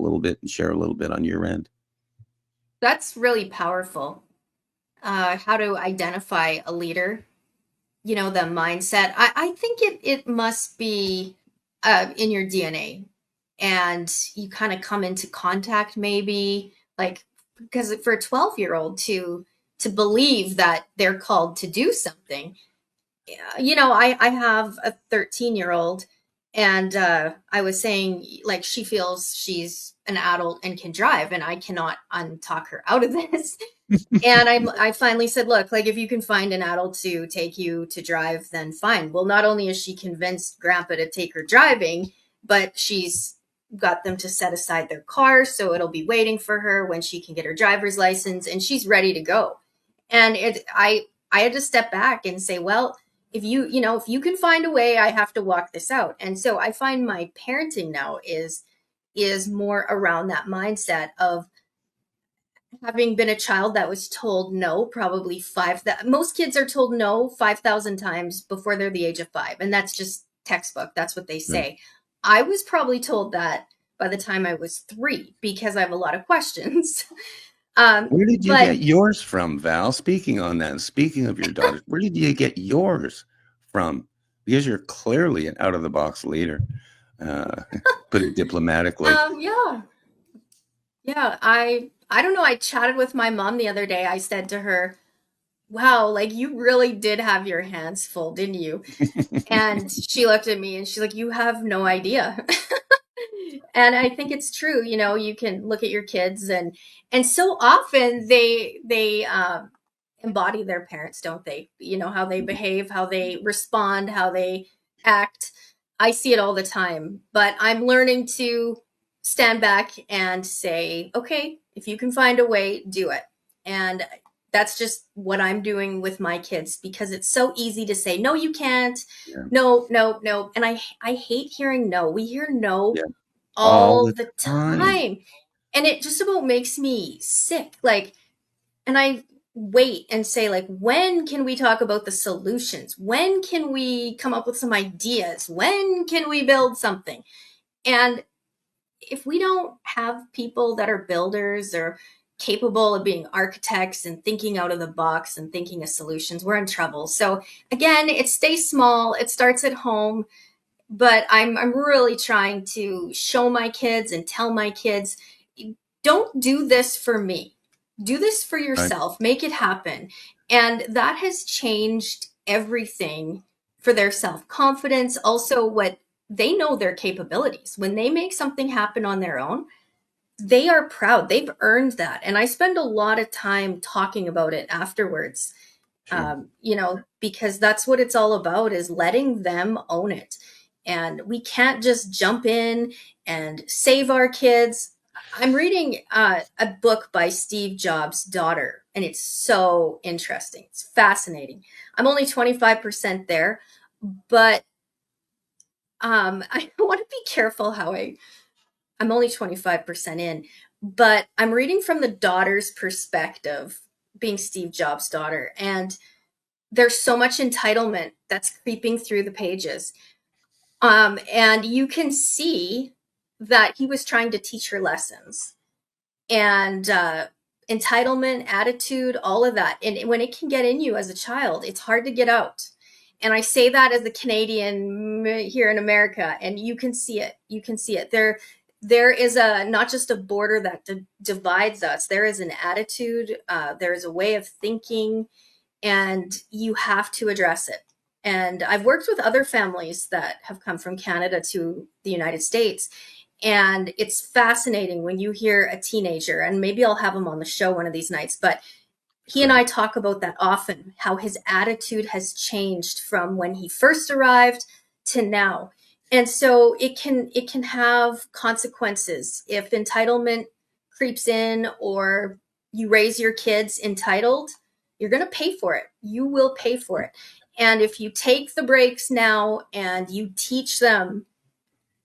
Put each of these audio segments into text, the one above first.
little bit and share a little bit on your end. That's really powerful. How to identify a leader, the mindset. I think it must be in your DNA. And you kind of come into contact maybe like because for a 12-year-old to believe that they're called to do something. I have a 13-year-old, and I was saying, like, she feels she's an adult and can drive, and I cannot untalk her out of this. And I finally said, look, like, if you can find an adult to take you to drive, then fine. Well, not only is she convinced grandpa to take her driving, but she's got them to set aside their car so it'll be waiting for her when she can get her driver's license, and she's ready to go. And I had to step back and say, well, if you can find a way, I have to walk this out. And so I find my parenting now is more around that mindset of having been a child that was told no probably five that most kids are told no 5,000 times before they're the age of 5, and that's just textbook, that's what they Right. say. I was probably told that by the time I was 3 because I have a lot of questions. Where did you But get yours from, Val? Speaking on that, speaking of your daughters, where did you get yours from? Because you're clearly an out of the box leader. Uh, put it diplomatically. yeah, yeah, I don't know, I chatted with my mom the other day. I said to her, wow, like you really did have your hands full, didn't you? And she looked at me and she's like, you have no idea. And I think it's true. You can look at your kids, and so often they embody their parents, don't they? How they behave, how they respond, how they act. I see it all the time, but I'm learning to stand back and say, okay, if you can find a way, do it. And that's just what I'm doing with my kids, because it's so easy to say, no, you can't. Yeah, No, no, no. And I hate hearing no. We hear no yeah, all all the the time. time. And it just about makes me sick. Like, and I wait and say, like, when can we talk about the solutions? When can we come up with some ideas? When can we build something? And if we don't have people that are builders or capable of being architects and thinking out of the box and thinking of solutions, we're in trouble. So again, it stays small. It starts at home, but I'm really trying to show my kids and tell my kids, don't do this for me. Do this for Right. yourself. Make it happen. And that has changed everything for their self-confidence, also what they know their capabilities. When they make something happen on their own, they are proud. They've earned that. And I spend a lot of time talking about it afterwards, Sure. because that's what it's all about, is letting them own it. And we can't just jump in and save our kids. I'm reading a book by Steve Jobs' daughter, and it's so interesting. It's fascinating. I'm only 25% there, but I want to be careful I'm only 25% in, but I'm reading from the daughter's perspective, being Steve Jobs' daughter. And there's so much entitlement that's creeping through the pages. And you can see that he was trying to teach her lessons, and entitlement, attitude, all of that. And when it can get in you as a child, it's hard to get out. And I say that as a Canadian here in America, and you can see it. You can see it. There is a not just a border that divides us. There is an attitude. There is a way of thinking, and you have to address it. And I've worked with other families that have come from Canada to the United States. And it's fascinating when you hear a teenager, and maybe I'll have him on the show one of these nights, but he and Great. I talk about that often, how his attitude has changed from when he first arrived to now. And so it can have consequences if entitlement creeps in, or you raise your kids entitled. You're going to pay for it. You will pay for it. And if you take the breaks now and you teach them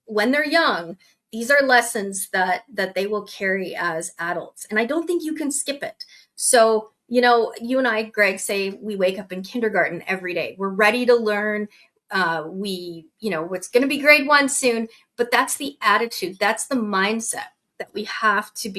when they're young, these are lessons that they will carry as adults, and I don't think you can skip it. So you and I, Greg, say we wake up in kindergarten every day. We're ready to learn. We it's going to be grade 1 soon, but that's the attitude, that's the mindset. that we have to be